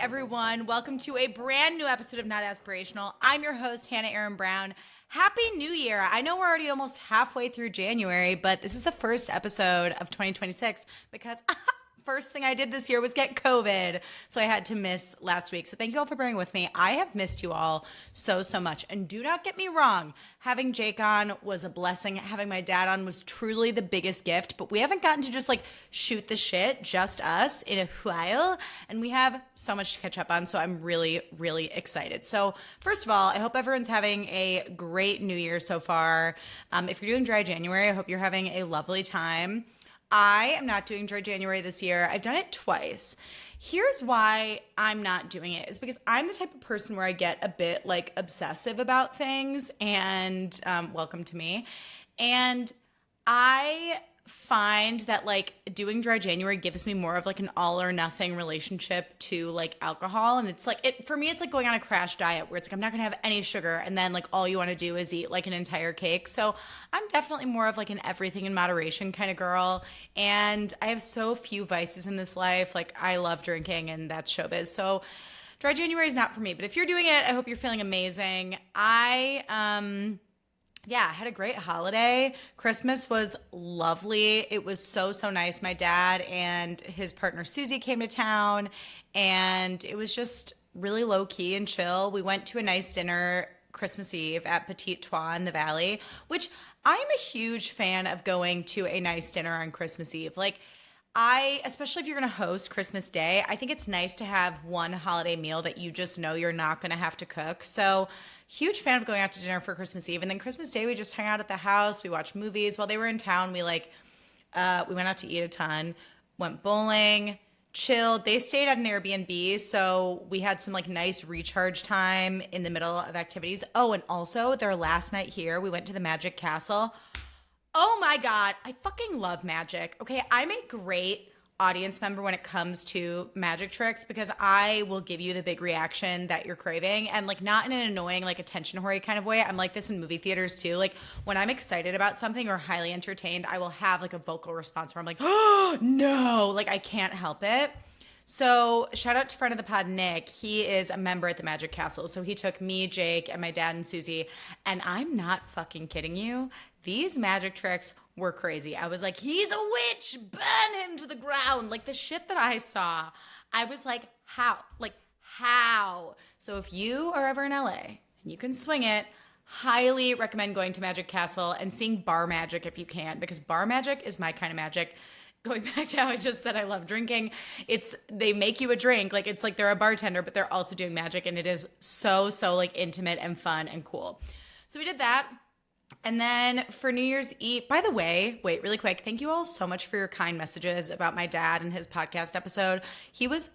everyone. Welcome to a brand new episode of Not Aspirational. I'm your host, Hannah Aaron Brown. Happy New Year. I know we're already almost halfway through January, but this is the first episode of 2026 because first thing I did this year was get COVID. So I had to miss last week. So thank you all for bearing with me. I have missed you all so much. And do not get me wrong. Having Jake on was a blessing. Having my dad on was truly the biggest gift. But we haven't gotten to just like shoot the shit, just us, in a while. And we have so much to catch up on. So I'm really, really excited. So first of all, I hope everyone's having a great New Year so far. If you're doing dry January, I hope you're having a lovely time. I am not doing dry January this year. I've done it twice. Here's why I'm not doing it is because I'm the type of person where I get a bit like obsessive about things and welcome to me. And I find that like doing dry January gives me more of like an all or nothing relationship to like alcohol. And it's like, for me, it's like going on a crash diet where it's like, I'm not going to have any sugar. And then like all you want to do is eat like an entire cake. So I'm definitely more of like an everything in moderation kind of girl. And I have so few vices in this life. Like I love drinking and that's showbiz. So dry January is not for me, but if you're doing it, I hope you're feeling amazing. I had a great holiday. Christmas was lovely. It was so nice. My dad and his partner Susie came to town, and it was just really low key and chill. We went to a nice dinner Christmas Eve at Petite Trois in the Valley, which I'm a huge fan of going to a nice dinner on Christmas Eve. Like, especially if you're going to host Christmas Day, I think it's nice to have one holiday meal that you just know you're not going to have to cook. So huge fan of going out to dinner for Christmas Eve. And then Christmas Day, we just hung out at the house. We watched movies. While they were in town, we went out to eat a ton, went bowling, chilled. They stayed at an Airbnb. So we had some like nice recharge time in the middle of activities. Oh, and also their last night here, we went to the Magic Castle. Oh my God, I fucking love magic. Okay, I'm a great audience member when it comes to magic tricks because I will give you the big reaction that you're craving and like not in an annoying like attention whore kind of way. I'm like this in movie theaters too. Like when I'm excited about something or highly entertained, I will have like a vocal response where I'm like, oh no, like I can't help it. So shout out to friend of the pod, Nick. He is a member at the Magic Castle. So he took me, Jake, and my dad and Susie. And I'm not fucking kidding you. These magic tricks were crazy. I was like, he's a witch. Burn him to the ground. Like the shit that I saw, I was like, how? Like how? So if you are ever in LA and you can swing it, highly recommend going to Magic Castle and seeing bar magic if you can, because bar magic is my kind of magic. Going back to how I just said I love drinking, they make you a drink. Like it's like they're a bartender, but they're also doing magic, and it is so like intimate and fun and cool. So we did that. And then for New Year's Eve, by the way, wait, really quick, thank you all so much for your kind messages about my dad and his podcast episode. He was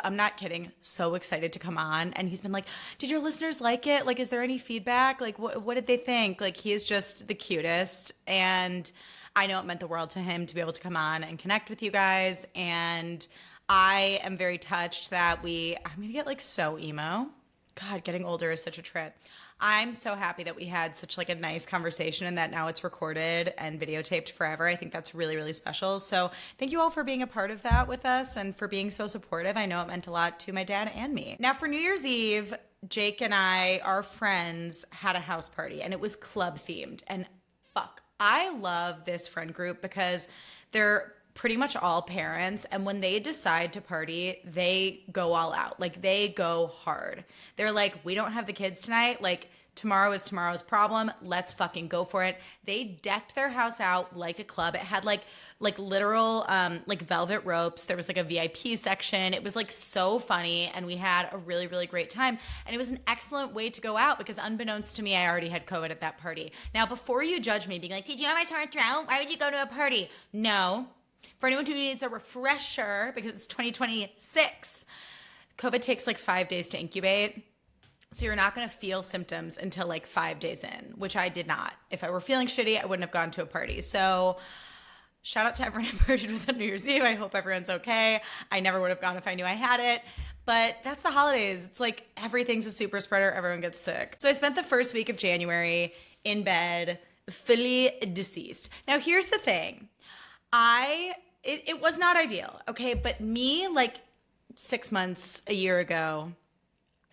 I'm not kidding, so excited to come on. And he's been like, did your listeners like it? Like, is there any feedback? Like, what did they think? Like, he is just the cutest. And I know it meant the world to him to be able to come on and connect with you guys. And I am very touched that I'm going to get like so emo. God, getting older is such a trip. I'm so happy that we had such like a nice conversation and that now it's recorded and videotaped forever. I think that's really, really special. So thank you all for being a part of that with us and for being so supportive. I know it meant a lot to my dad and me. Now for New Year's Eve, Jake and I, our friends, had a house party and it was club themed. And fuck, I love this friend group because they're pretty much all parents, and when they decide to party, they go all out. Like they go hard. They're like, we don't have the kids tonight. Like tomorrow is tomorrow's problem. Let's fucking go for it. They decked their house out like a club. It had like literal like velvet ropes. There was like a VIP section. It was like so funny, and we had a really, really great time. And it was an excellent way to go out because unbeknownst to me, I already had COVID at that party. Now, before you judge me being like, did you have my sore throat? Why would you go to a party? No. For anyone who needs a refresher, because it's 2026, COVID takes like 5 days to incubate. So you're not going to feel symptoms until like 5 days in, which I did not. If I were feeling shitty, I wouldn't have gone to a party. So shout out to everyone I partied with on New Year's Eve. I hope everyone's okay. I never would have gone if I knew I had it. But that's the holidays. It's like everything's a super spreader. Everyone gets sick. So I spent the first week of January in bed, fully deceased. Now here's the thing. It was not ideal, okay? But me, like, 6 months, a year ago,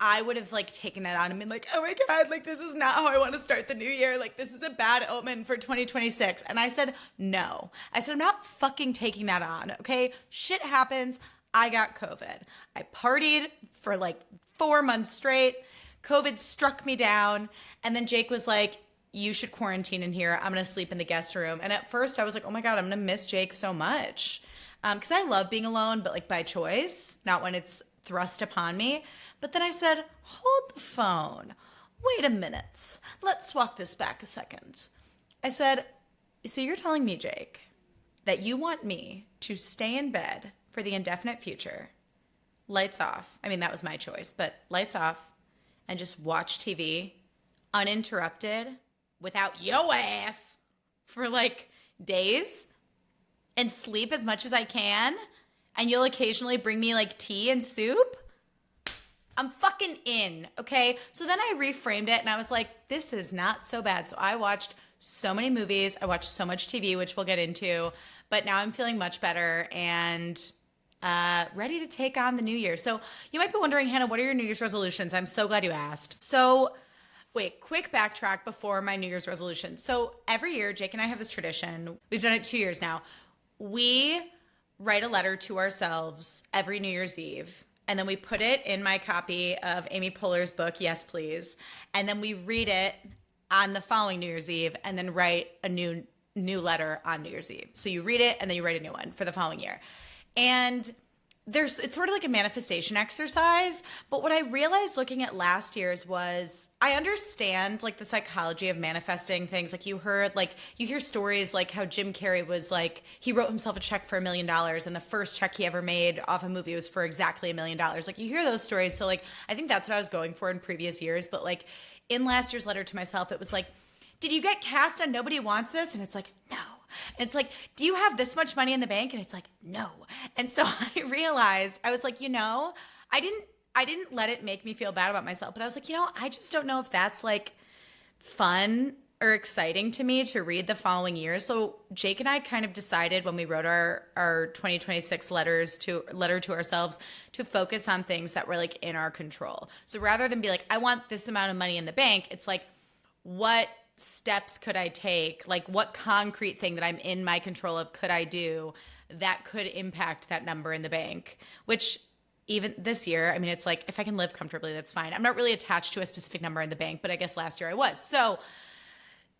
I would have like taken that on and been like, oh my God, like this is not how I want to start the new year. Like this is a bad omen for 2026. And I said, no. I said, I'm not fucking taking that on. Okay. Shit happens. I got COVID. I partied for like 4 months straight. COVID struck me down. And then Jake was like, you should quarantine in here. I'm going to sleep in the guest room. And at first I was like, oh my God, I'm going to miss Jake so much. Because I love being alone, but like by choice, not when it's thrust upon me. But then I said, hold the phone. Wait a minute. Let's walk this back a second. I said, so you're telling me, Jake, that you want me to stay in bed for the indefinite future, lights off. I mean, that was my choice, but lights off and just watch TV uninterrupted without yo ass for like days and sleep as much as I can. And you'll occasionally bring me like tea and soup. I'm fucking in, okay? So then I reframed it and I was like, this is not so bad. So I watched so many movies. I watched so much TV, which we'll get into. But now I'm feeling much better and ready to take on the new year. So you might be wondering, Hannah, what are your New Year's resolutions? I'm so glad you asked. So wait, quick backtrack before my New Year's resolution. So every year, Jake and I have this tradition. We've done it 2 years now. We write a letter to ourselves every New Year's Eve. And then we put it in my copy of Amy Poehler's book, Yes, Please. And then we read it on the following New Year's Eve and then write a new letter on New Year's Eve. So you read it and then you write a new one for the following year. And it's sort of like a manifestation exercise. But what I realized looking at last year's was I understand like the psychology of manifesting things. Like you hear stories like how Jim Carrey was like, he wrote himself a check for $1 million and the first check he ever made off a movie was for exactly $1 million. Like you hear those stories. So like, I think that's what I was going for in previous years. But like in last year's letter to myself, it was like, did you get cast on Nobody Wants This? And it's like, no. And it's like, do you have this much money in the bank? And it's like, no. And so I realized, I was like, I didn't let it make me feel bad about myself, but I was like, I just don't know if that's like fun or exciting to me to read the following year. So Jake and I kind of decided when we wrote our 2026 letter to ourselves to focus on things that were like in our control. So rather than be like, I want this amount of money in the bank, it's like, what steps could I take? Like what concrete thing that I'm in my control of could I do that could impact that number in the bank? Which even this year, I mean, it's like, if I can live comfortably, that's fine. I'm not really attached to a specific number in the bank, but I guess last year I was. So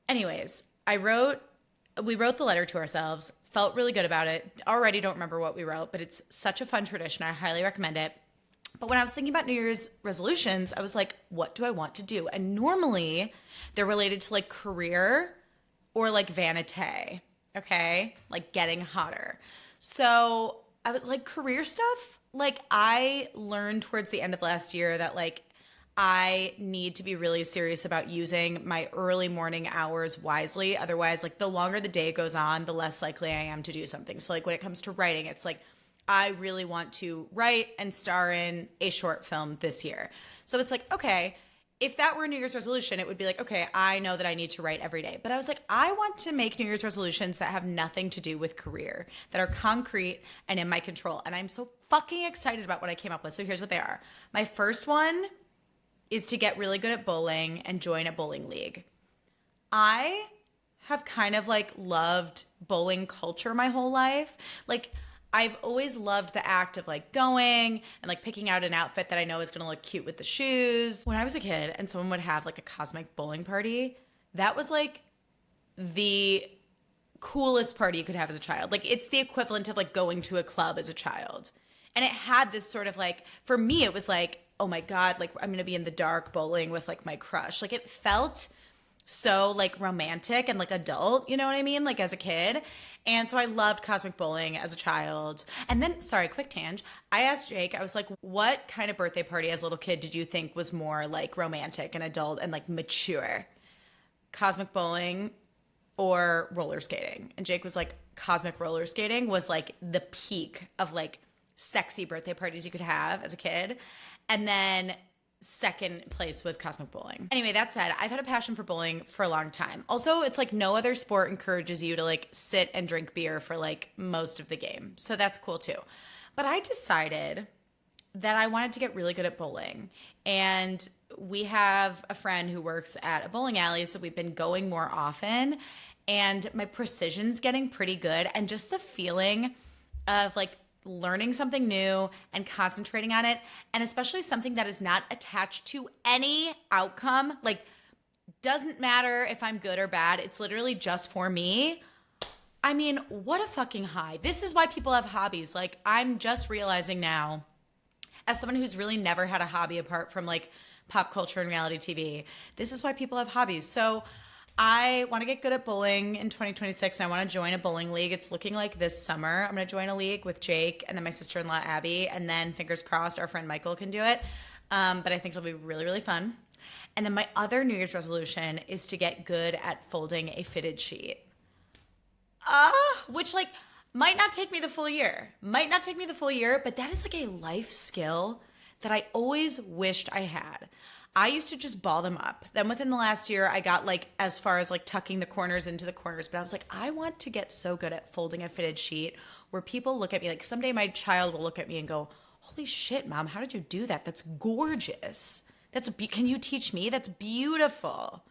anyways, we wrote the letter to ourselves, felt really good about it. Already don't remember what we wrote, but it's such a fun tradition. I highly recommend it. But when I was thinking about New Year's resolutions, I was like, what do I want to do? And normally they're related to like career or like vanity, okay? Like getting hotter. So I was like, career stuff? Like I learned towards the end of last year that like I need to be really serious about using my early morning hours wisely. Otherwise, like the longer the day goes on, the less likely I am to do something. So like when it comes to writing, it's like, I really want to write and star in a short film this year. So it's like, okay, if that were a New Year's resolution, it would be like, okay, I know that I need to write every day. But I was like, I want to make New Year's resolutions that have nothing to do with career, that are concrete and in my control. And I'm so fucking excited about what I came up with. So here's what they are. My first one is to get really good at bowling and join a bowling league. I have kind of like loved bowling culture my whole life. Like, I've always loved the act of like going and like picking out an outfit that I know is going to look cute with the shoes. When I was a kid and someone would have like a cosmic bowling party, that was like the coolest party you could have as a child. Like it's the equivalent of like going to a club as a child. And it had this sort of like, for me, it was like, oh my God, like I'm going to be in the dark bowling with like my crush. Like it felt so like romantic and like adult, you know what I mean? Like as a kid. And so I loved cosmic bowling as a child. And then, sorry, quick tangent. I asked Jake, I was like, what kind of birthday party as a little kid did you think was more like romantic and adult and like mature? Cosmic bowling or roller skating? And Jake was like, cosmic roller skating was like the peak of like sexy birthday parties you could have as a kid. And then second place was cosmic bowling. Anyway, that said, I've had a passion for bowling for a long time. Also, it's like no other sport encourages you to like sit and drink beer for like most of the game. So that's cool too. But I decided that I wanted to get really good at bowling. And we have a friend who works at a bowling alley, so we've been going more often. And my precision's getting pretty good. And just the feeling of like learning something new and concentrating on it, and especially something that is not attached to any outcome, like doesn't matter if I'm good or bad, it's literally just for me. I mean, what a fucking high. This is why people have hobbies. Like, I'm just realizing now, as someone who's really never had a hobby apart from like pop culture and reality TV, this is why people have hobbies. So I want to get good at bowling in 2026, and I want to join a bowling league. It's looking like this summer I'm going to join a league with Jake and then my sister-in-law Abby, and then fingers crossed our friend Michael can do it. But I think it'll be really, really fun. And then my other New Year's resolution is to get good at folding a fitted sheet. Which like might not take me the full year. But that is like a life skill that I always wished I had. I used to just ball them up. Then within the last year, I got like as far as like tucking the corners into the corners. But I was like, I want to get so good at folding a fitted sheet where people look at me like someday my child will look at me and go, holy shit, Mom, how did you do that? That's gorgeous. Can you teach me? That's beautiful.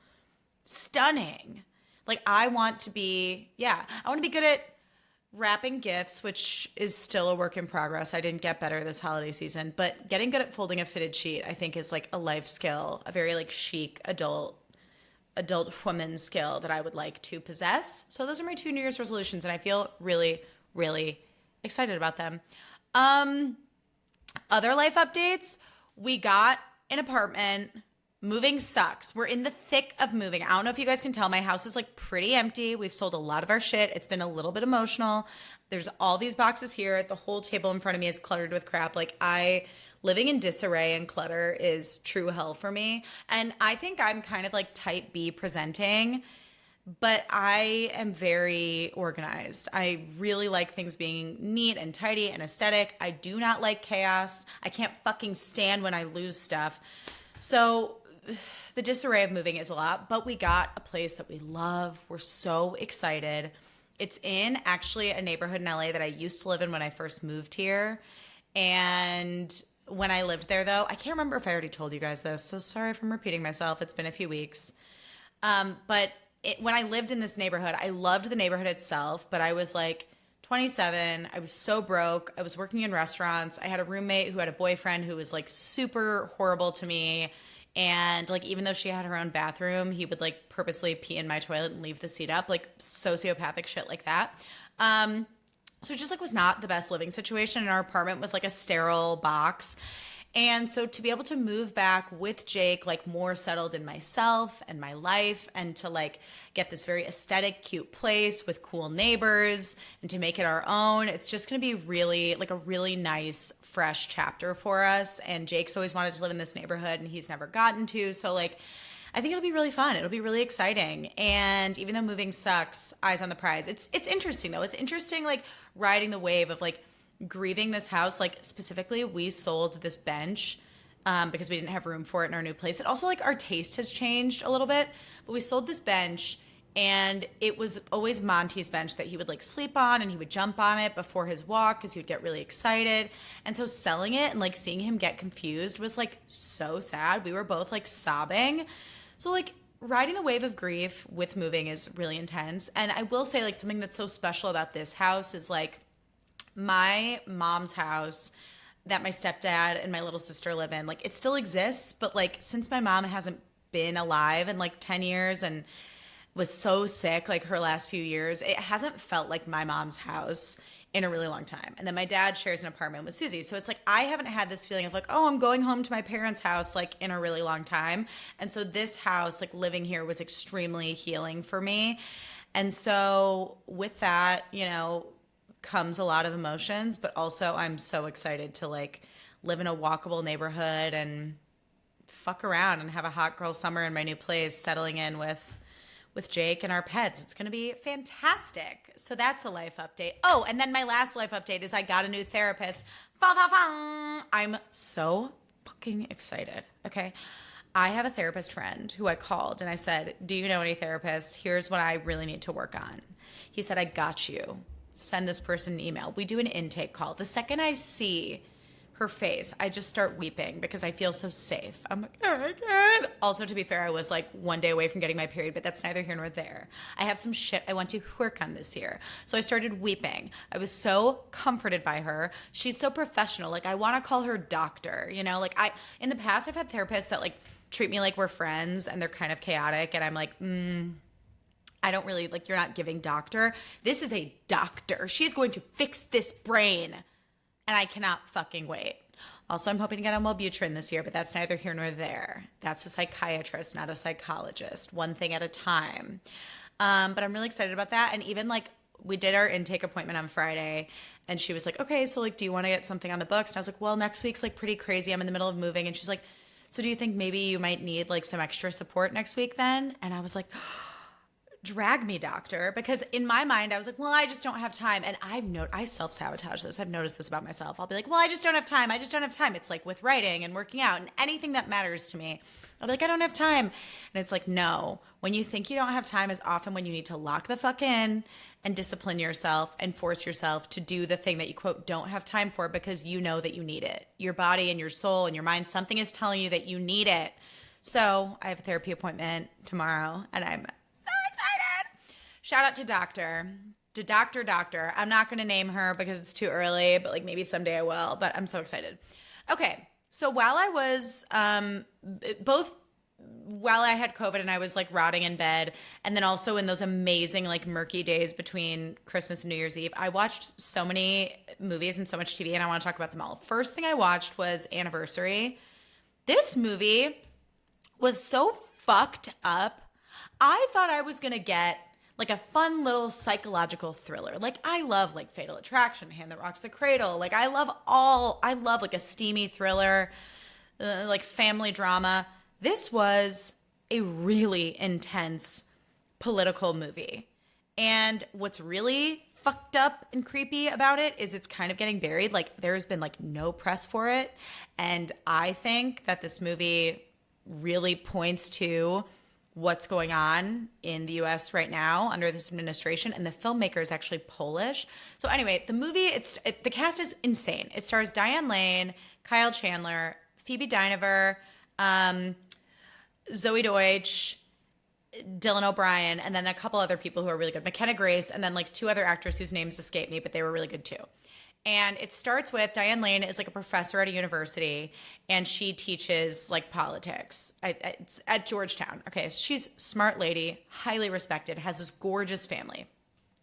Stunning. Like I want to be good at wrapping gifts, which is still a work in progress. I didn't get better this holiday season, but getting good at folding a fitted sheet, I think, is like a life skill, a very like chic adult woman skill that I would like to possess. So those are my 2 New Year's resolutions, and I feel really, really excited about them. Other life updates, we got an apartment. Moving sucks. We're in the thick of moving. I don't know if you guys can tell, my house is like pretty empty. We've sold a lot of our shit. It's been a little bit emotional. There's all these boxes here. The whole table in front of me is cluttered with crap. Like living in disarray and clutter is true hell for me. And I think I'm kind of like type B presenting, but I am very organized. I really like things being neat and tidy and aesthetic. I do not like chaos. I can't fucking stand when I lose stuff. So the disarray of moving is a lot, but we got a place that we love. We're so excited. It's in actually a neighborhood in LA that I used to live in when I first moved here. And when I lived there, though, I can't remember if I already told you guys this, so sorry if I'm repeating myself. It's been a few weeks. But when I lived in this neighborhood, I loved the neighborhood itself, but I was like 27. I was so broke. I was working in restaurants. I had a roommate who had a boyfriend who was like super horrible to me. And like, even though she had her own bathroom, he would like purposely pee in my toilet and leave the seat up, like sociopathic shit like that. So it just like was not the best living situation. And our apartment was like a sterile box. And so to be able to move back with Jake, like more settled in myself and my life, and to like get this very aesthetic, cute place with cool neighbors and to make it our own, it's just going to be really like a really nice, fresh chapter for us. And Jake's always wanted to live in this neighborhood and he's never gotten to. So like, I think it'll be really fun. It'll be really exciting. And even though moving sucks, eyes on the prize. It's interesting though. It's interesting like riding the wave of like grieving this house. Like specifically, we sold this bench because we didn't have room for it in our new place. And also like our taste has changed a little bit, but we sold this bench and it was always Monty's bench that he would like sleep on, and he would jump on it before his walk because he would get really excited. And so selling it and like seeing him get confused was like so sad. We were both like sobbing. So like riding the wave of grief with moving is really intense. And I will say like something that's so special about this house is like my mom's house that my stepdad and my little sister live in. Like it still exists, but like since my mom hasn't been alive in like 10 years and was so sick like her last few years, it hasn't felt like my mom's house in a really long time. And then my dad shares an apartment with Susie. So it's like I haven't had this feeling of like, oh, I'm going home to my parents' house like in a really long time. And so this house, like living here, was extremely healing for me. And so with that, you know, comes a lot of emotions, but also I'm so excited to like live in a walkable neighborhood and fuck around and have a hot girl summer in my new place, settling in with Jake and our pets. It's going to be fantastic. So that's a life update. Oh, and then my last life update is I got a new therapist. I'm so fucking excited. Okay. I have a therapist friend who I called and I said, do you know any therapists? Here's what I really need to work on. He said, I got you. Send this person an email. We do an intake call. The second I see her face, I just start weeping because I feel so safe. I'm like, oh my God. Also, to be fair, I was like one day away from getting my period, but that's neither here nor there. I have some shit I want to work on this year. So I started weeping. I was so comforted by her. She's so professional. Like, I want to call her doctor, you know? Like, in the past, I've had therapists that like treat me like we're friends and they're kind of chaotic. And I'm like, I don't really, like, you're not giving doctor. This is a doctor. She's going to fix this brain. And I cannot fucking wait. Also, I'm hoping to get on Wellbutrin this year, but that's neither here nor there. That's a psychiatrist, not a psychologist. One thing at a time. But I'm really excited about that. And even like we did our intake appointment on Friday and she was like, okay, so like, do you want to get something on the books? And I was like, well, next week's like pretty crazy. I'm in the middle of moving. And she's like, so do you think maybe you might need like some extra support next week then? And I was like, drag me, doctor, because in my mind I was like, well, I just don't have time. And I self-sabotage this. I've noticed this about myself. I'll be like, well, I just don't have time. I just don't have time. It's like with writing and working out and anything that matters to me. I'll be like, I don't have time. And it's like, no, when you think you don't have time is often when you need to lock the fuck in and discipline yourself and force yourself to do the thing that you quote don't have time for because you know that you need it. Your body and your soul and your mind, something is telling you that you need it. So I have a therapy appointment tomorrow and I'm shout out to doctor. I'm not going to name her because it's too early, but like maybe someday I will, but I'm so excited. Okay. So while I was, while I had COVID and I was like rotting in bed, and then also in those amazing like murky days between Christmas and New Year's Eve, I watched so many movies and so much TV and I want to talk about them all. First thing I watched was Anniversary. This movie was so fucked up. I thought I was going to get like a fun little psychological thriller. Like I love like Fatal Attraction, Hand That Rocks the Cradle. Like I love like a steamy thriller, like family drama. This was a really intense political movie. And what's really fucked up and creepy about it is it's kind of getting buried. Like there's been like no press for it. And I think that this movie really points to what's going on in the US right now under this administration, and the filmmaker is actually Polish. So anyway, the movie, the cast is insane. It stars Diane Lane, Kyle Chandler, Phoebe Dynevor, Zoe Deutsch, Dylan O'Brien, and then a couple other people who are really good. McKenna Grace, and then like two other actors whose names escape me, but they were really good too. And it starts with Diane Lane is like a professor at a university and she teaches like politics at Georgetown. Okay, so she's a smart lady, highly respected, has this gorgeous family.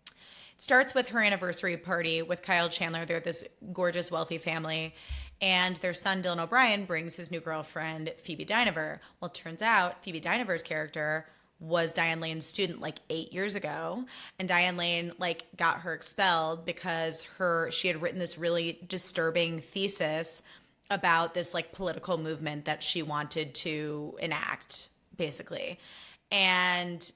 It starts with her anniversary party with Kyle Chandler. They're this gorgeous, wealthy family. And their son, Dylan O'Brien, brings his new girlfriend, Phoebe Dynevor. Well, it turns out Phoebe Dynevor's character was Diane Lane's student like 8 years ago. And Diane Lane like got her expelled because she had written this really disturbing thesis about this like political movement that she wanted to enact, basically. And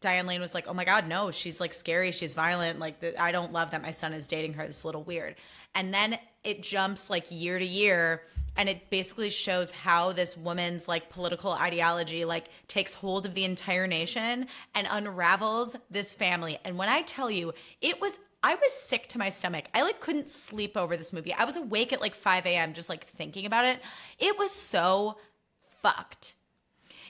Diane Lane was like, oh my God, no, she's like scary. She's violent. Like, I don't love that my son is dating her. This is a little weird. And then it jumps like year to year. And it basically shows how this woman's like political ideology like takes hold of the entire nation and unravels this family. And when I tell you, I was sick to my stomach. I like couldn't sleep over this movie. I was awake at like 5 a.m. just like thinking about it. It was so fucked.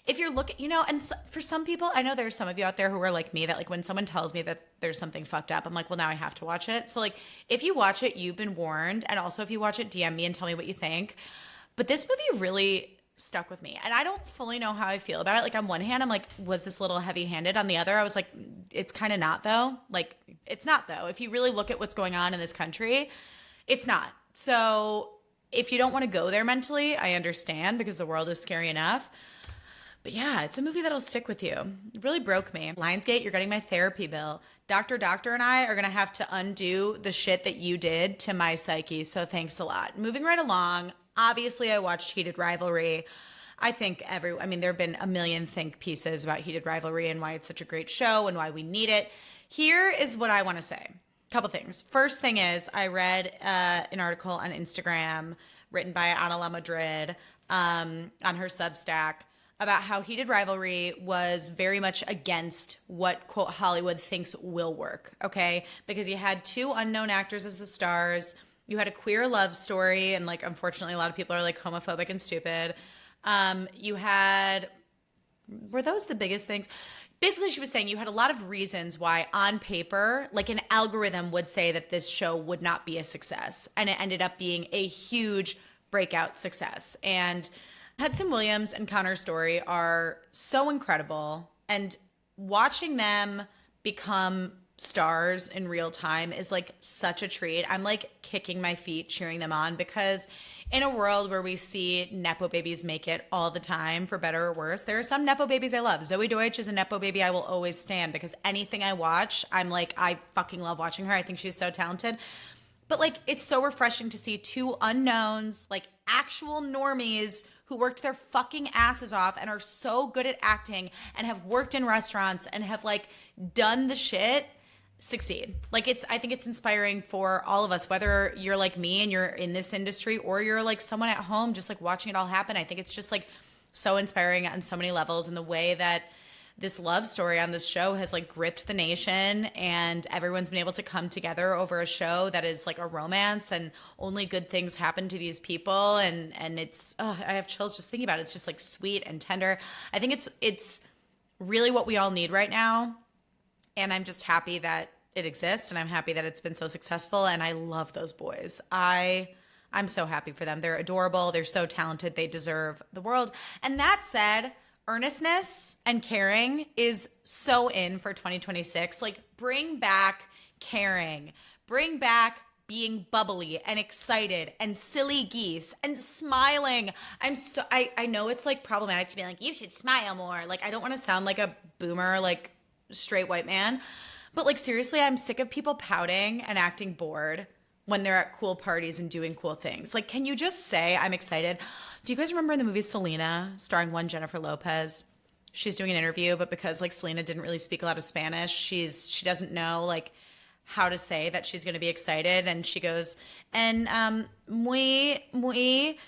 If you're looking, and for some people, I know there's some of you out there who are like me that like when someone tells me that there's something fucked up, I'm like, well, now I have to watch it. So like if you watch it, you've been warned. And also if you watch it, DM me and tell me what you think. But this movie really stuck with me. And I don't fully know how I feel about it. Like on one hand, I'm like, was this a little heavy handed? On the other, I was like, it's kind of not though. Like it's not though. If you really look at what's going on in this country, it's not. So if you don't want to go there mentally, I understand because the world is scary enough. But yeah, it's a movie that'll stick with you. It really broke me. Lionsgate, you're getting my therapy bill. Doctor and I are going to have to undo the shit that you did to my psyche. So thanks a lot. Moving right along. Obviously, I watched Heated Rivalry. I think there have been a million think pieces about Heated Rivalry and why it's such a great show and why we need it. Here is what I want to say. A couple things. First thing is I read an article on Instagram written by Ana La Madrid on her Substack about how Heated Rivalry was very much against what, quote, Hollywood thinks will work, okay? Because you had two unknown actors as the stars. You had a queer love story, and like unfortunately, a lot of people are like homophobic and stupid. You had were those the biggest things? Basically, she was saying you had a lot of reasons why, on paper, like an algorithm would say that this show would not be a success. And it ended up being a huge breakout success. And Hudson Williams and Connor Story are so incredible. And watching them become stars in real time is like such a treat. I'm like kicking my feet cheering them on because in a world where we see Nepo babies make it all the time, for better or worse, there are some Nepo babies I love. Zoe Deutsch is a Nepo baby I will always stand because anything I watch, I'm like, I fucking love watching her. I think she's so talented. But like, it's so refreshing to see two unknowns, like actual normies who worked their fucking asses off and are so good at acting and have worked in restaurants and have like done the shit succeed. Like I think it's inspiring for all of us, whether you're like me and you're in this industry or you're like someone at home just like watching it all happen. I think it's just like so inspiring on so many levels, and the way that this love story on this show has like gripped the nation and everyone's been able to come together over a show that is like a romance and only good things happen to these people, and it's I have chills just thinking about it. It's just like sweet and tender. I think it's really what we all need right now. And I'm just happy that it exists, and I'm happy that it's been so successful, and I love those boys. I'm so happy for them. They're adorable. They're so talented. They deserve the world. And that said, earnestness and caring is so in for 2026. Like, bring back caring. Bring back being bubbly and excited and silly geese and smiling. I know it's like problematic to be like, you should smile more. Like, I don't want to sound like a boomer, like straight white man, but like seriously, I'm sick of people pouting and acting bored when they're at cool parties and doing cool things. Like, can you just say I'm excited? Do you guys remember the movie Selena, starring one Jennifer Lopez? She's doing an interview, but because like Selena didn't really speak a lot of Spanish, she doesn't know like how to say that she's going to be excited, and she goes, and muy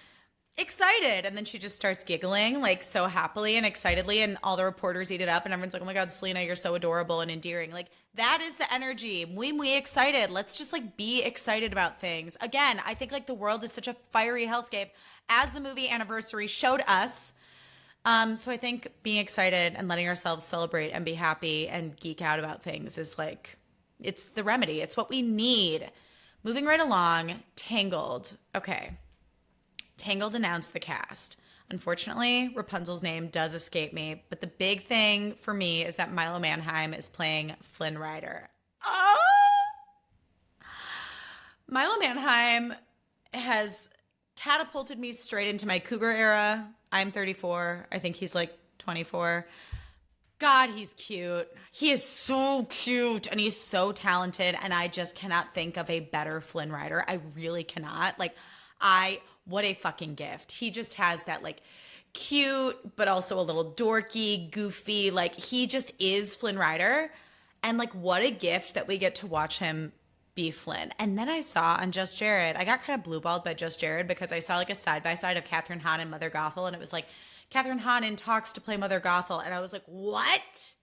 excited, and then she just starts giggling like so happily and excitedly, and all the reporters eat it up, and everyone's like, oh my god, Selena, you're so adorable and endearing. Like, that is the energy. Muy excited. Let's just like be excited about things. Again, I think like the world is such a fiery hellscape, as the movie Anniversary showed us. So I think being excited and letting ourselves celebrate and be happy and geek out about things is like, it's the remedy. It's what we need. Moving right along, Tangled. Okay. Tangled announced the cast. Unfortunately, Rapunzel's name does escape me, but the big thing for me is that Milo Manheim is playing Flynn Rider. Oh! Milo Manheim has catapulted me straight into my cougar era. I'm 34. I think he's like 24. God, he's cute. He is so cute, and he's so talented, and I just cannot think of a better Flynn Rider. I really cannot. Like, what a fucking gift. He just has that like cute, but also a little dorky, goofy, like he just is Flynn Rider. And like, what a gift that we get to watch him be Flynn. And then I saw on Just Jared, I got kind of blue-balled by Just Jared because I saw like a side-by-side of Katherine Hahn and Mother Gothel, and it was like, Katherine Hahn in talks to play Mother Gothel. And I was like, what?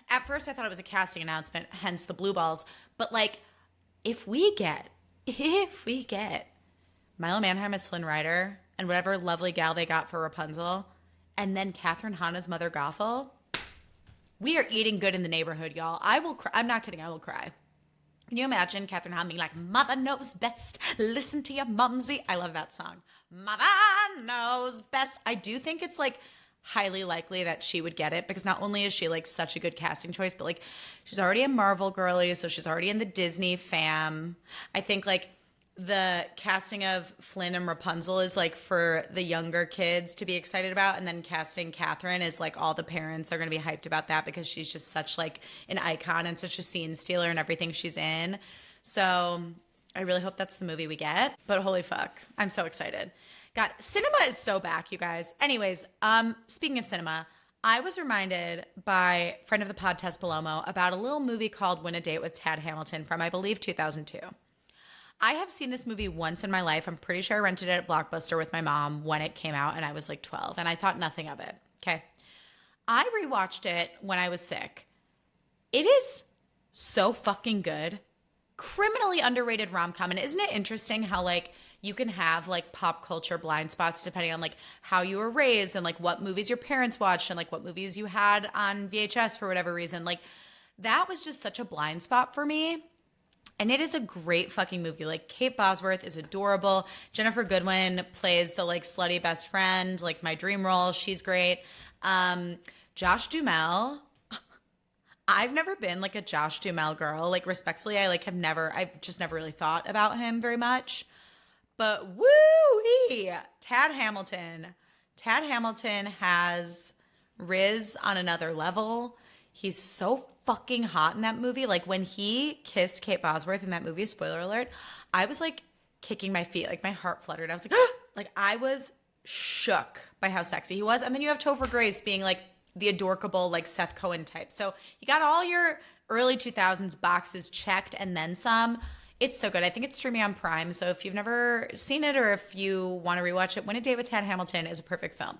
At first I thought it was a casting announcement, hence the blue balls. But like, if we get Milo Manheim as Flynn Rider and whatever lovely gal they got for Rapunzel, and then Katherine Hahn as Mother Gothel, we are eating good in the neighborhood, y'all. I will cry. I'm not kidding. I will cry. Can you imagine Katherine Hahn being like, mother knows best, listen to your mumsy? I love that song. Mother knows best. I do think it's like highly likely that she would get it, because not only is she like such a good casting choice, but like she's already a Marvel girly, so she's already in the Disney fam. I think like the casting of Flynn and Rapunzel is like for the younger kids to be excited about, and then casting Catherine is like all the parents are going to be hyped about that because she's just such like an icon and such a scene stealer in everything she's in. So I really hope that's the movie we get, but holy fuck, I'm so excited. God, cinema is so back, you guys. Anyways, speaking of cinema, I was reminded by friend of the pod, Tess Palomo, about a little movie called Win a Date with Tad Hamilton from, I believe, 2002. I have seen this movie once in my life. I'm pretty sure I rented it at Blockbuster with my mom when it came out, and I was like 12, and I thought nothing of it. Okay. I rewatched it when I was sick. It is so fucking good. criminally underrated rom-com. And isn't it interesting how like you can have like pop culture blind spots depending on like how you were raised and like what movies your parents watched and like what movies you had on VHS for whatever reason. Like that was just such a blind spot for me. And it is a great fucking movie. Like Kate Bosworth is adorable. Jennifer Goodwin plays the like slutty best friend, like my dream role. She's great. Josh Duhamel. I've never been like a Josh Duhamel girl. Like respectfully, I've just never really thought about him very much. But woo-wee, Tad Hamilton. Tad Hamilton has Riz on another level. He's so fucking hot in that movie. Like when he kissed Kate Bosworth in that movie, spoiler alert, I was like kicking my feet. Like my heart fluttered. I was like, like I was shook by how sexy he was. And then you have Topher Grace being like the adorable like Seth Cohen type. So you got all your early 2000s boxes checked and then some. It's so good. I think it's streaming on Prime. So if you've never seen it or if you want to rewatch it, Win a Date with Tad Hamilton is a perfect film.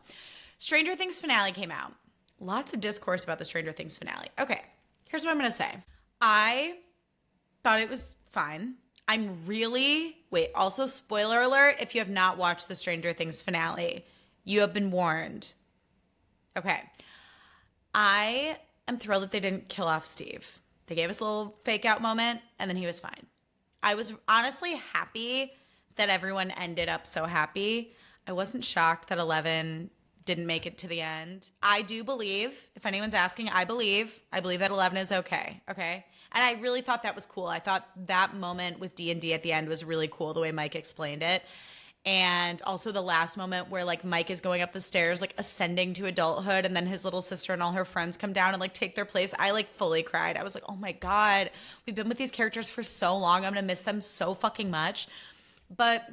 Stranger Things finale came out. Lots of discourse about the Stranger Things finale. Okay, here's what I'm going to say. I thought it was fine. Also spoiler alert, if you have not watched the Stranger Things finale, you have been warned. Okay. I am thrilled that they didn't kill off Steve. They gave us a little fake out moment and then he was fine. I was honestly happy that everyone ended up so happy. I wasn't shocked that 11 didn't make it to the end. I do believe, if anyone's asking, I believe that 11 is okay. Okay. And I really thought that was cool. I thought that moment with D&D at the end was really cool, the way Mike explained it. And also the last moment where like Mike is going up the stairs, like ascending to adulthood, and then his little sister and all her friends come down and like take their place. I like fully cried. I was like, oh my God, we've been with these characters for so long. I'm going to miss them so fucking much. But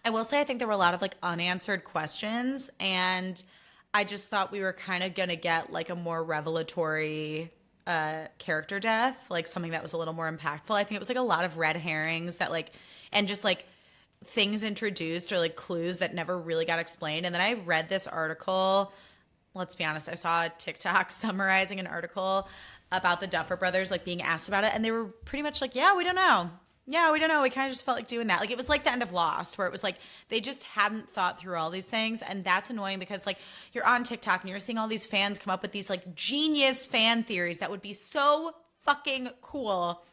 I will say I think there were a lot of like unanswered questions, and I just thought we were kind of going to get like a more revelatory character death, like something that was a little more impactful. I think it was like a lot of red herrings that like, and just like things introduced or like clues that never really got explained. And then I read this article. Let's be honest, I saw a TikTok summarizing an article about the Duffer Brothers like being asked about it, and they were pretty much like, yeah, we don't know. Yeah, we don't know. We kind of just felt like doing that. Like it was like the end of Lost, where it was like they just hadn't thought through all these things. And that's annoying because like you're on TikTok and you're seeing all these fans come up with these like genius fan theories that would be so fucking cool.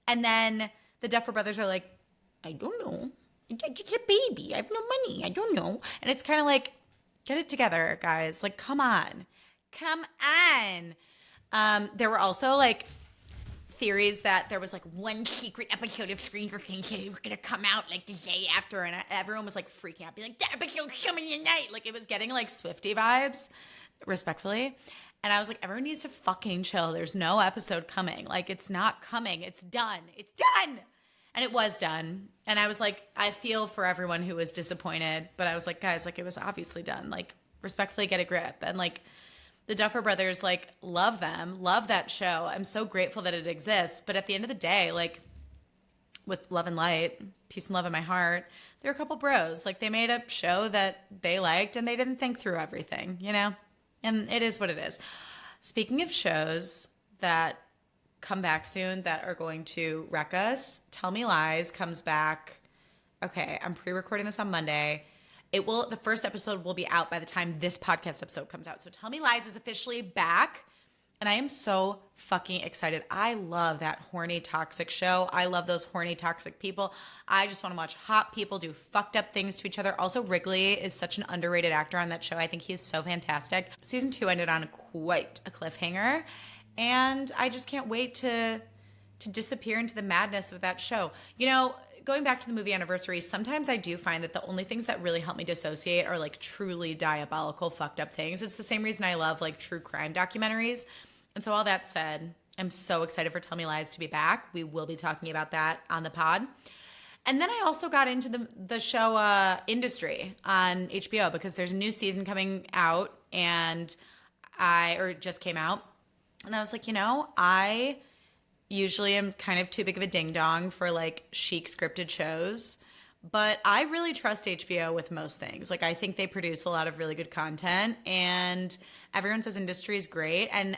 And then the Duffer Brothers are like, I don't know. It's a baby. I have no money. I don't know. And it's kind of like, get it together, guys. Like, come on. Come on. There were also like theories that there was like one secret episode of Stranger Things that was gonna come out like the day after, and everyone was like freaking out, being like, that episode's coming tonight. Like it was getting like Swiftie vibes, respectfully. And I was like, everyone needs to fucking chill. There's no episode coming. Like it's not coming. It's done. It's done. And it was done. And I was like, I feel for everyone who was disappointed, but I was like, guys, like it was obviously done. Like respectfully get a grip. And like the Duffer Brothers, like, love them, love that show. I'm so grateful that it exists. But at the end of the day, like, with love and light, peace and love in my heart, they're a couple bros. Like, they made a show that they liked, and they didn't think through everything, you know? And it is what it is. Speaking of shows that come back soon that are going to wreck us, Tell Me Lies comes back. Okay, I'm pre-recording this on Monday. The first episode will be out by the time this podcast episode comes out. So Tell Me Lies is officially back. And I am so fucking excited. I love that horny, toxic show. I love those horny, toxic people. I just want to watch hot people do fucked up things to each other. Also, Wrigley is such an underrated actor on that show. I think he is so fantastic. Season 2 ended on quite a cliffhanger. And I just can't wait to disappear into the madness of that show. You know, going back to the movie anniversary, sometimes I do find that the only things that really help me dissociate are like truly diabolical, fucked up things. It's the same reason I love like true crime documentaries. And so all that said, I'm so excited for Tell Me Lies to be back. We will be talking about that on the pod. And then I also got into the show Industry on HBO because there's a new season coming out or it just came out. And I was like, you know, I usually am kind of too big of a ding dong for like chic scripted shows, but I really trust HBO with most things. Like I think they produce a lot of really good content, and everyone says Industry is great. And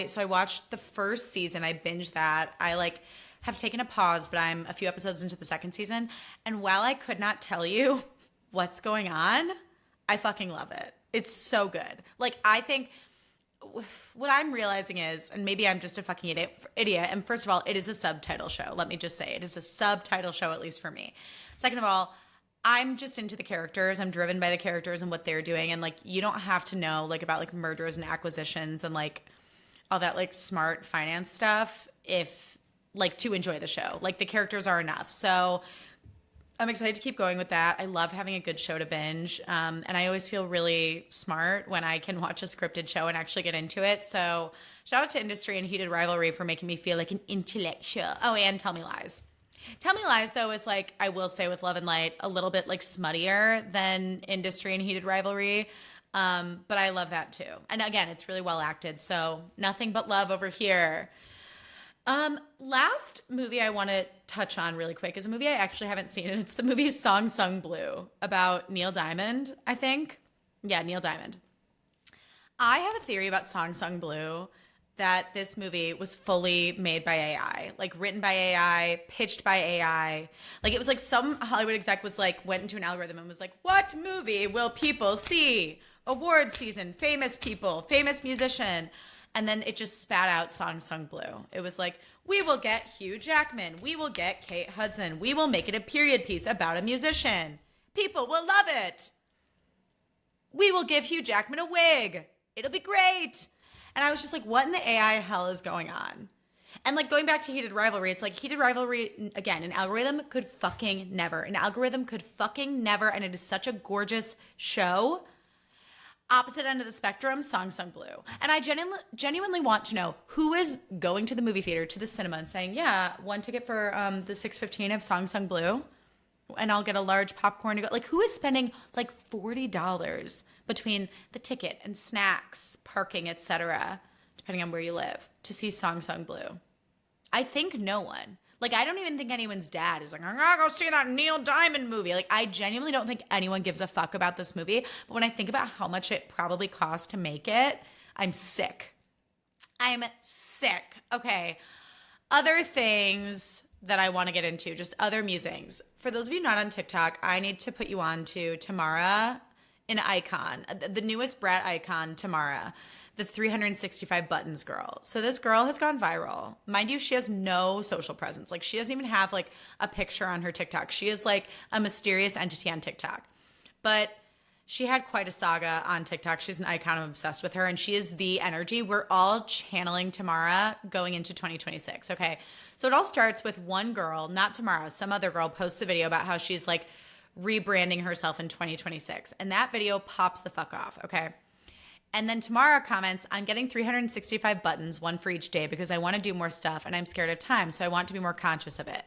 so I watched the first season. I binged that. I like have taken a pause, but I'm a few episodes into the second season. And while I could not tell you what's going on, I fucking love it. It's so good. Like, I think what I'm realizing is, and maybe I'm just a fucking idiot, and first of all, it is a subtitle show. Let me just say, it is a subtitle show, at least for me. Second of all, I'm just into the characters. I'm driven by the characters and what they're doing. And like, you don't have to know like about like mergers and acquisitions and like all that like smart finance stuff if like to enjoy the show. Like, the characters are enough. So I'm excited to keep going with that. I love having a good show to binge. And I always feel really smart when I can watch a scripted show and actually get into it. So shout out to Industry and Heated Rivalry for making me feel like an intellectual. Oh, and Tell Me Lies. Tell Me Lies, though, is like, I will say with Love and Light, a little bit like smuttier than Industry and Heated Rivalry. But I love that too. And again, it's really well acted. So nothing but love over here. Last movie I want to touch on really quick is a movie I actually haven't seen, and it's the movie Song Sung Blue about Neil Diamond, I think. Yeah, Neil Diamond. I have a theory about Song Sung Blue that this movie was fully made by AI, like written by AI, pitched by AI. Like, it was like some Hollywood exec was like, went into an algorithm and was like, what movie will people see? Award season, famous people, famous musician. And then it just spat out Song Sung Blue. It was like, we will get Hugh Jackman. We will get Kate Hudson. We will make it a period piece about a musician. People will love it. We will give Hugh Jackman a wig. It'll be great. And I was just like, what in the AI hell is going on? And like, going back to Heated Rivalry, it's like Heated Rivalry, again, an algorithm could fucking never. An algorithm could fucking never. And it is such a gorgeous show. Opposite end of the spectrum, Song Sung Blue. And I genuinely want to know who is going to the movie theater, to the cinema, and saying, yeah, one ticket for the 6:15 of Song Sung Blue, and I'll get a large popcorn to go. Like, who is spending like $40 between the ticket and snacks, parking, etc., depending on where you live, to see Song Sung Blue? I think no one. Like, I don't even think anyone's dad is like, I'm gonna go see that Neil Diamond movie. Like, I genuinely don't think anyone gives a fuck about this movie. But when I think about how much it probably cost to make it, I'm sick. I'm sick. Okay. Other things that I want to get into, just other musings. For those of you not on TikTok, I need to put you on to Tamara, an icon, the newest brat icon, Tamara, the 365 buttons girl. So this girl has gone viral. Mind you, she has no social presence. Like, she doesn't even have like a picture on her TikTok. She is like a mysterious entity on TikTok. But she had quite a saga on TikTok. She's an icon. I'm obsessed with her. And she is the energy. We're all channeling Tamara going into 2026. Okay. So it all starts with one girl, not Tamara, some other girl posts a video about how she's like rebranding herself in 2026. And that video pops the fuck off. Okay. And then Tamara comments, I'm getting 365 buttons, one for each day, because I want to do more stuff and I'm scared of time. So I want to be more conscious of it.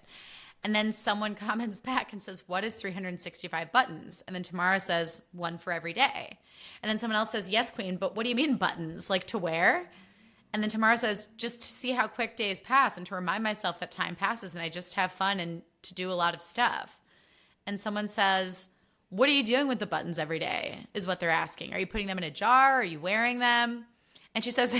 And then someone comments back and says, what is 365 buttons? And then Tamara says, one for every day. And then someone else says, yes, queen, but what do you mean buttons? Like, to wear? And then Tamara says, just to see how quick days pass and to remind myself that time passes and I just have fun and to do a lot of stuff. And someone says, what are you doing with the buttons every day, is what they're asking. Are you putting them in a jar? Are you wearing them? And she says,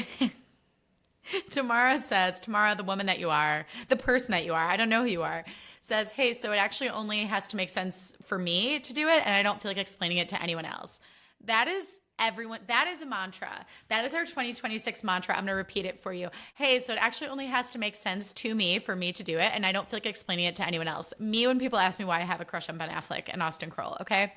Tamara, the woman that you are, the person that you are, I don't know who you are, says, hey, so it actually only has to make sense for me to do it, and I don't feel like explaining it to anyone else. That is everyone. That is a mantra. That is our 2026 mantra. I'm going to repeat it for you. Hey, so it actually only has to make sense to me for me to do it, and I don't feel like explaining it to anyone else. Me, when people ask me why I have a crush on Ben Affleck and Austin Kroll, okay?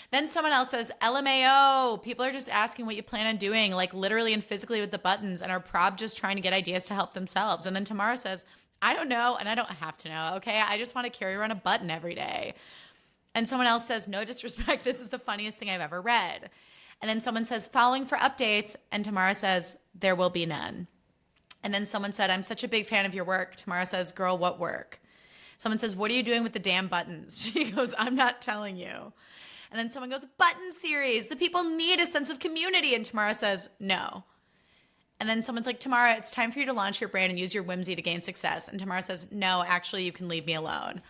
Then someone else says, LMAO, people are just asking what you plan on doing, like literally and physically with the buttons, and are prob just trying to get ideas to help themselves. And then Tamara says, I don't know, and I don't have to know, okay? I just want to carry around a button every day. And someone else says, no disrespect, this is the funniest thing I've ever read. And then someone says, following for updates. And Tamara says, there will be none. And then someone said, I'm such a big fan of your work. Tamara says, girl, what work? Someone says, what are you doing with the damn buttons? She goes, I'm not telling you. And then someone goes, button series. The people need a sense of community. And Tamara says, no. And then someone's like, Tamara, it's time for you to launch your brand and use your whimsy to gain success. And Tamara says, no, actually, you can leave me alone.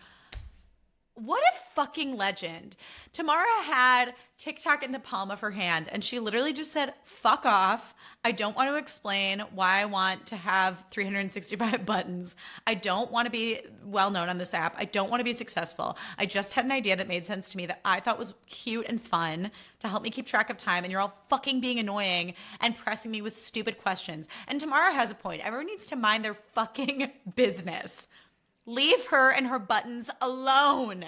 What a fucking legend. Tamara had TikTok in the palm of her hand, and she literally just said, fuck off. I don't want to explain why I want to have 365 buttons. I don't want to be well known on this app. I don't want to be successful. I just had an idea that made sense to me that I thought was cute and fun to help me keep track of time. And you're all fucking being annoying and pressing me with stupid questions. And Tamara has a point. Everyone needs to mind their fucking business. Leave her and her buttons alone.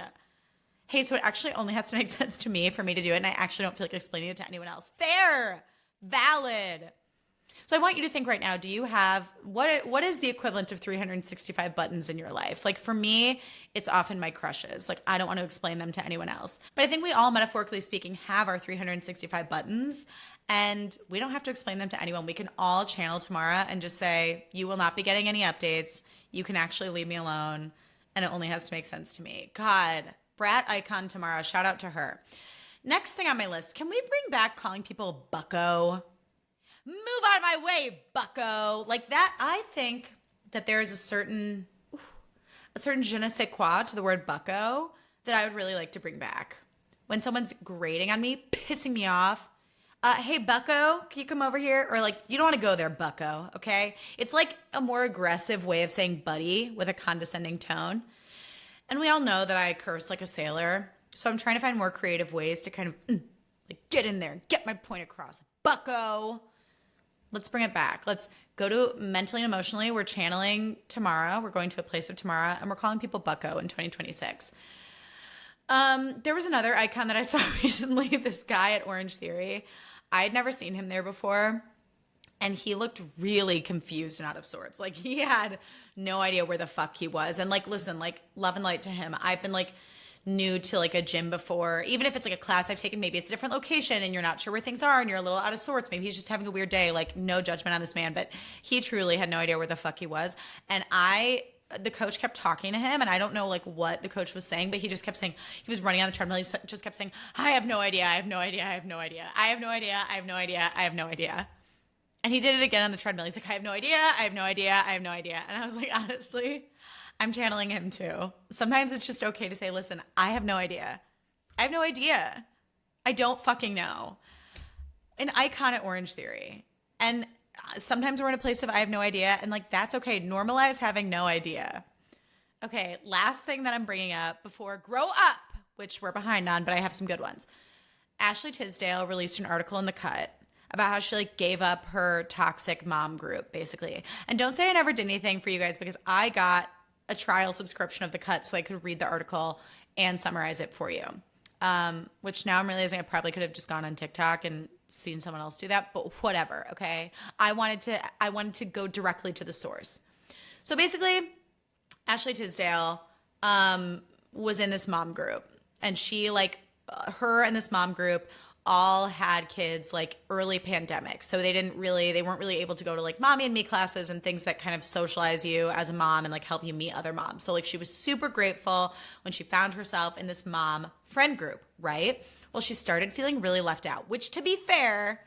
Hey, so it actually only has to make sense to me for me to do it. And I actually don't feel like explaining it to anyone else. Fair. Valid. So I want you to think right now, do you have, what is the equivalent of 365 buttons in your life? Like for me, it's often my crushes. Like I don't want to explain them to anyone else. But I think we all, metaphorically speaking, have our 365 buttons and we don't have to explain them to anyone. We can all channel Tamara and just say, you will not be getting any updates. You can actually leave me alone. And it only has to make sense to me. God, brat icon Tamara, shout out to her. Next thing on my list, can we bring back calling people bucko? Move out of my way, bucko. Like that, I think that there is a certain je ne sais quoi to the word bucko that I would really like to bring back. When someone's grating on me, pissing me off, hey, bucko, can you come over here? Or like, you don't want to go there, bucko, okay? It's like a more aggressive way of saying buddy with a condescending tone. And we all know that I curse like a sailor. So I'm trying to find more creative ways to kind of like get in there, get my point across. Bucko. Let's bring it back. Let's go to mentally and emotionally. We're channeling Tamara. We're going to a place of Tamara, and we're calling people bucko in 2026. There was another icon that I saw recently, this guy at Orange Theory. I had never seen him there before, and he looked really confused and out of sorts. Like, he had no idea where the fuck he was. And, like, listen, like, love and light to him. I've been, like, new to like a gym before, even if it's like a class I've taken, maybe it's a different location and you're not sure where things are and you're a little out of sorts. Maybe he's just having a weird day. Like, no judgment on this man, but he truly had no idea where the fuck he was. And the coach kept talking to him, and I don't know like what the coach was saying, but he just kept saying, he was running on the treadmill. He just kept saying, I have no idea. I have no idea. I have no idea. I have no idea. I have no idea. I have no idea. And he did it again on the treadmill. He's like, I have no idea. I have no idea. I have no idea. And I was like, honestly, I'm channeling him too. Sometimes it's just okay to say, listen, I have no idea. I have no idea. I don't fucking know. An icon at Orange Theory. And sometimes we're in a place of I have no idea. And like, that's okay. Normalize having no idea. Okay, last thing that I'm bringing up before grow up, which we're behind on, but I have some good ones. Ashley Tisdale released an article in The Cut about how she like gave up her toxic mom group, basically. And don't say I never did anything for you guys, because I got a trial subscription of The Cut so I could read the article and summarize it for you. Which now I'm realizing I probably could have just gone on TikTok and seen someone else do that, but whatever, okay? I wanted to go directly to the source. So basically, Ashley Tisdale was in this mom group, and she like her and this mom group all had kids like early pandemic. So they weren't really able to go to like mommy and me classes and things that kind of socialize you as a mom and like help you meet other moms. So like she was super grateful when she found herself in this mom friend group, right? Well, she started feeling really left out, which to be fair,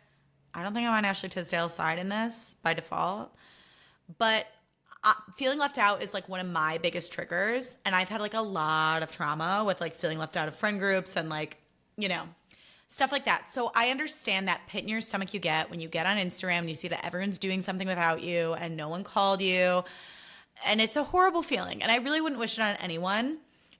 I don't think I'm on Ashley Tisdale's side in this by default, but feeling left out is like one of my biggest triggers. And I've had like a lot of trauma with like feeling left out of friend groups and like, you know, stuff like that. So I understand that pit in your stomach you get when you get on Instagram and you see that everyone's doing something without you and no one called you. And it's a horrible feeling. And I really wouldn't wish it on anyone.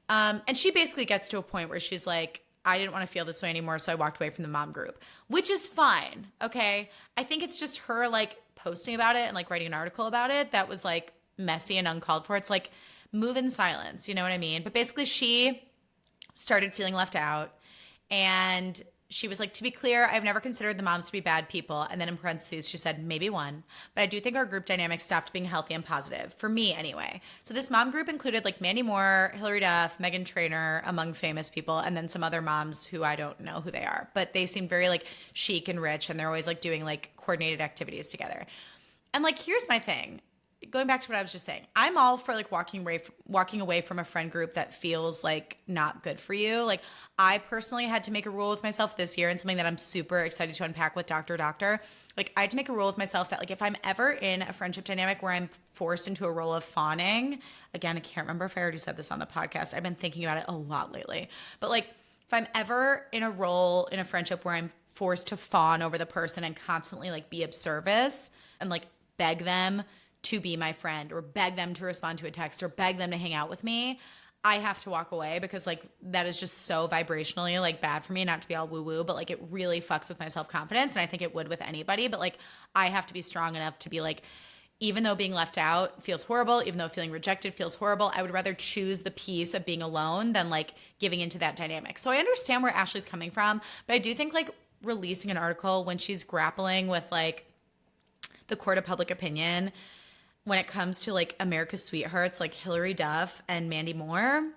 And she basically gets to a point where she's like, I didn't want to feel this way anymore, so I walked away from the mom group, which is fine, okay? I think it's just her like posting about it and like writing an article about it that was like messy and uncalled for. It's like move in silence, you know what I mean? But basically she started feeling left out, and she was like, to be clear, I've never considered the moms to be bad people. And then in parentheses, she said, maybe one. But I do think our group dynamic stopped being healthy and positive. For me, anyway. So this mom group included like Mandy Moore, Hillary Duff, Meghan Trainor, among famous people, and then some other moms who I don't know who they are. But they seem very like chic and rich, and they're always like doing like coordinated activities together. And like, here's my thing. Going back to what I was just saying, I'm all for like walking away from a friend group that feels like not good for you. Like I personally had to make a rule with myself this year, and something that I'm super excited to unpack with Dr. Like I had to make a rule with myself that like if I'm ever in a friendship dynamic where I'm forced into a role of fawning, again, I can't remember if I already said this on the podcast. I've been thinking about it a lot lately. But like if I'm ever in a role in a friendship where I'm forced to fawn over the person and constantly like be of service and like beg them to be my friend or beg them to respond to a text or beg them to hang out with me, I have to walk away because like that is just so vibrationally like bad for me, not to be all woo woo, but like it really fucks with my self-confidence. And I think it would with anybody, but like I have to be strong enough to be like, even though being left out feels horrible, even though feeling rejected feels horrible, I would rather choose the peace of being alone than like giving into that dynamic. So I understand where Ashley's coming from, but I do think like releasing an article when she's grappling with like the court of public opinion when it comes to like America's sweethearts like Hillary Duff and Mandy Moore.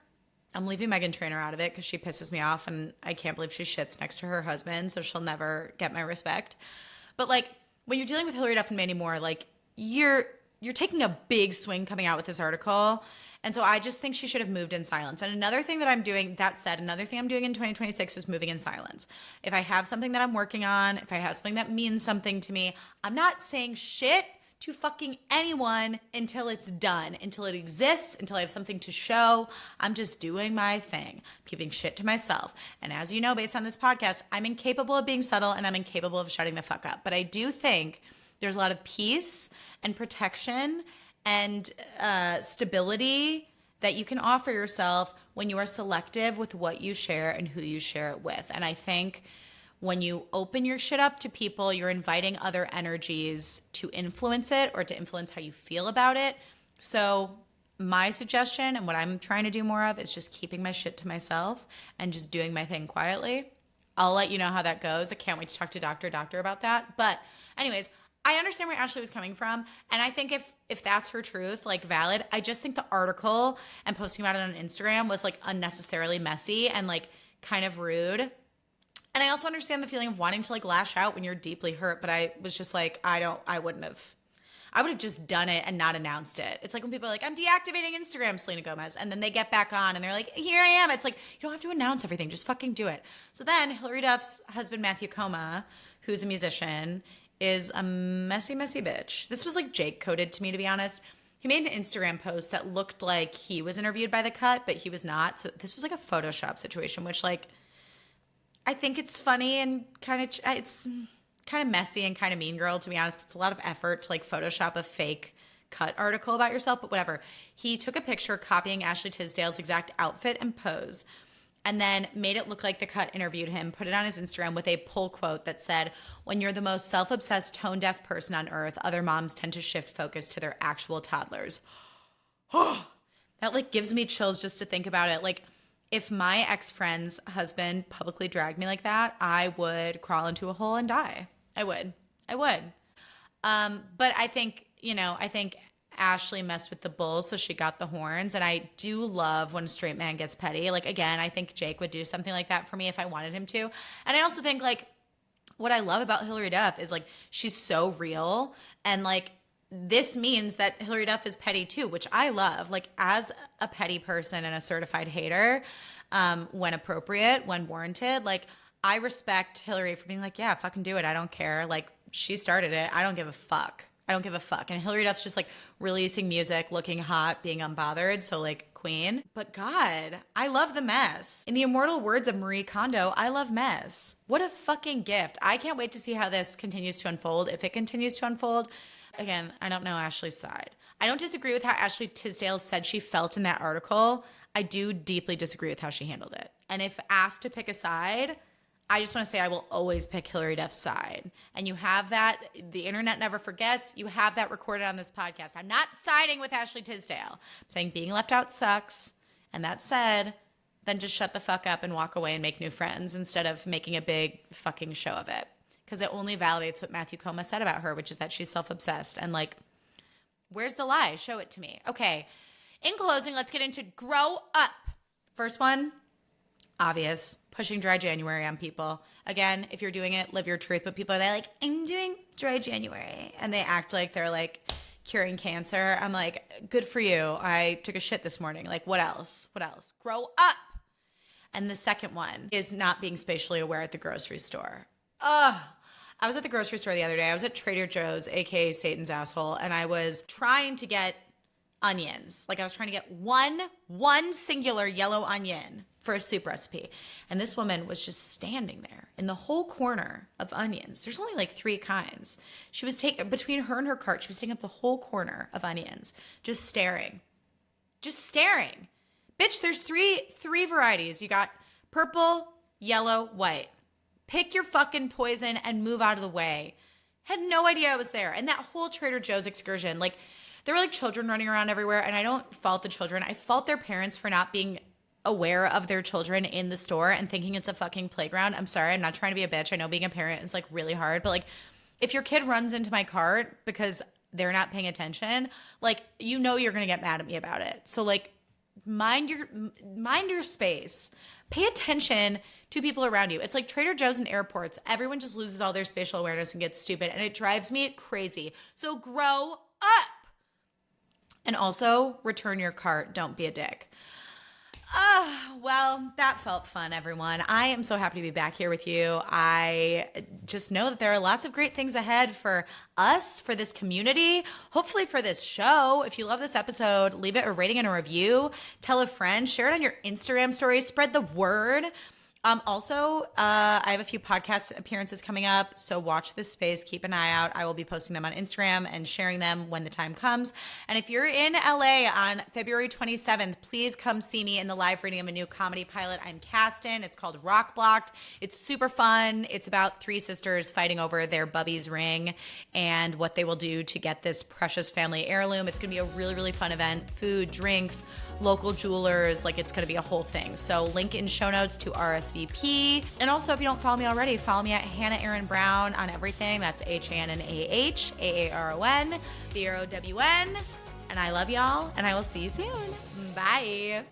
I'm leaving Meghan Trainor out of it because she pisses me off and I can't believe she shits next to her husband, so she'll never get my respect. But like when you're dealing with Hillary Duff and Mandy Moore, like you're taking a big swing coming out with this article. And so I just think she should have moved in silence. And another thing that I'm doing, that said, another thing I'm doing in 2026 is moving in silence. If I have something that I'm working on, if I have something that means something to me, I'm not saying shit to fucking anyone until it's done, until it exists, until I have something to show. I'm just doing my thing, keeping shit to myself. And as you know, based on this podcast, I'm incapable of being subtle and I'm incapable of shutting the fuck up. But I do think there's a lot of peace and protection and stability that you can offer yourself when you are selective with what you share and who you share it with. And I think when you open your shit up to people, you're inviting other energies to influence it or to influence how you feel about it. So my suggestion and what I'm trying to do more of is just keeping my shit to myself and just doing my thing quietly. I'll let you know how that goes. I can't wait to talk to Dr. about that. But anyways, I understand where Ashley was coming from. And I think if that's her truth, like valid, I just think the article and posting about it on Instagram was like unnecessarily messy and like kind of rude. And I also understand the feeling of wanting to like lash out when you're deeply hurt. But I was just like, I would have just done it and not announced it. It's like when people are like, I'm deactivating Instagram, Selena Gomez. And then they get back on and they're like, here I am. It's like, you don't have to announce everything. Just fucking do it. So then Hillary Duff's husband, Matthew Coma, who's a musician, is a messy, messy bitch. This was like Jake coded to me, to be honest. He made an Instagram post that looked like he was interviewed by The Cut, but he was not. So this was like a Photoshop situation, which like, I think it's funny and it's kind of messy and kind of mean girl, to be honest. It's a lot of effort to like Photoshop a fake Cut article about yourself, but whatever. He took a picture copying Ashley Tisdale's exact outfit and pose, and then made it look like The Cut interviewed him, put it on his Instagram with a pull quote that said, when you're the most self-obsessed, tone-deaf person on earth, other moms tend to shift focus to their actual toddlers. Oh, that like gives me chills just to think about it. Like if my ex-friend's husband publicly dragged me like that, I would crawl into a hole and die. I would. But I think Ashley messed with the bulls, so she got the horns. And I do love when a straight man gets petty. Like, again, I think Jake would do something like that for me if I wanted him to. And I also think, like, what I love about Hillary Duff is, like, she's so real. And, like, this means that Hillary Duff is petty, too, which I love. Like, as a petty person and a certified hater, when appropriate, when warranted, like, I respect Hillary for being like, yeah, fucking do it. I don't care. Like, she started it. I don't give a fuck. And Hillary Duff's just like releasing music, looking hot, being unbothered. So like queen. But God, I love the mess. In the immortal words of Marie Kondo, I love mess. What a fucking gift. I can't wait to see how this continues to unfold. If it continues to unfold, again, I don't know Ashley's side. I don't disagree with how Ashley Tisdale said she felt in that article. I do deeply disagree with how she handled it. And if asked to pick a side, I just want to say I will always pick Hillary Duff's side. And you have that. The internet never forgets. You have that recorded on this podcast. I'm not siding with Ashley Tisdale. I'm saying being left out sucks. And that said, then just shut the fuck up and walk away and make new friends instead of making a big fucking show of it. Because it only validates what Matthew Coma said about her, which is that she's self-obsessed. And like, where's the lie? Show it to me. Okay. In closing, let's get into grow up. First one, obvious. Pushing dry January on people. Again, if you're doing it, live your truth. But people are like, I'm doing dry January. And they act like they're like curing cancer. I'm like, good for you. I took a shit this morning. Like, what else? Grow up. And the second one is not being spatially aware at the grocery store. I was at the grocery store the other day. I was at Trader Joe's, aka Satan's asshole. And I was trying to get onions. Like I was trying to get one singular yellow onion for a soup recipe. And this woman was just standing there in the whole corner of onions. There's only like 3 kinds. She was taking, between her and her cart, she was taking up the whole corner of onions, just staring. Just staring. Bitch, there's three varieties. You got purple, yellow, white. Pick your fucking poison and move out of the way. Had no idea I was there. And that whole Trader Joe's excursion, like, there were like children running around everywhere, and I don't fault the children. I fault their parents for not being aware of their children in the store and thinking it's a fucking playground. I'm sorry, I'm not trying to be a bitch. I know being a parent is like really hard, but like if your kid runs into my cart because they're not paying attention, like, you know, you're going to get mad at me about it. So like mind your space. Pay attention to people around you. It's like Trader Joe's and airports. Everyone just loses all their spatial awareness and gets stupid, and it drives me crazy. So grow up. And also return your cart. Don't be a dick. Well, that felt fun, everyone. I am so happy to be back here with you. I just know that there are lots of great things ahead for us, for this community, hopefully for this show. If you love this episode, leave it a rating and a review. Tell a friend, share it on your Instagram stories, spread the word. Also, I have a few podcast appearances coming up, so watch this space. Keep an eye out. I will be posting them on Instagram and sharing them when the time comes. And if you're in LA on February 27th, please come see me in the live reading of a new comedy pilot I'm cast in. It's called Rock Blocked. It's super fun. It's about 3 sisters fighting over their bubby's ring and what they will do to get this precious family heirloom. It's going to be a really, really fun event. Food, drinks, local jewelers, like, it's going to be a whole thing. So link in show notes to RSVP. And also, if you don't follow me already, follow me at Hannah Aaron Brown on everything. That's HANNAH, AARON, BROWN. And I love y'all, and I will see you soon. Bye.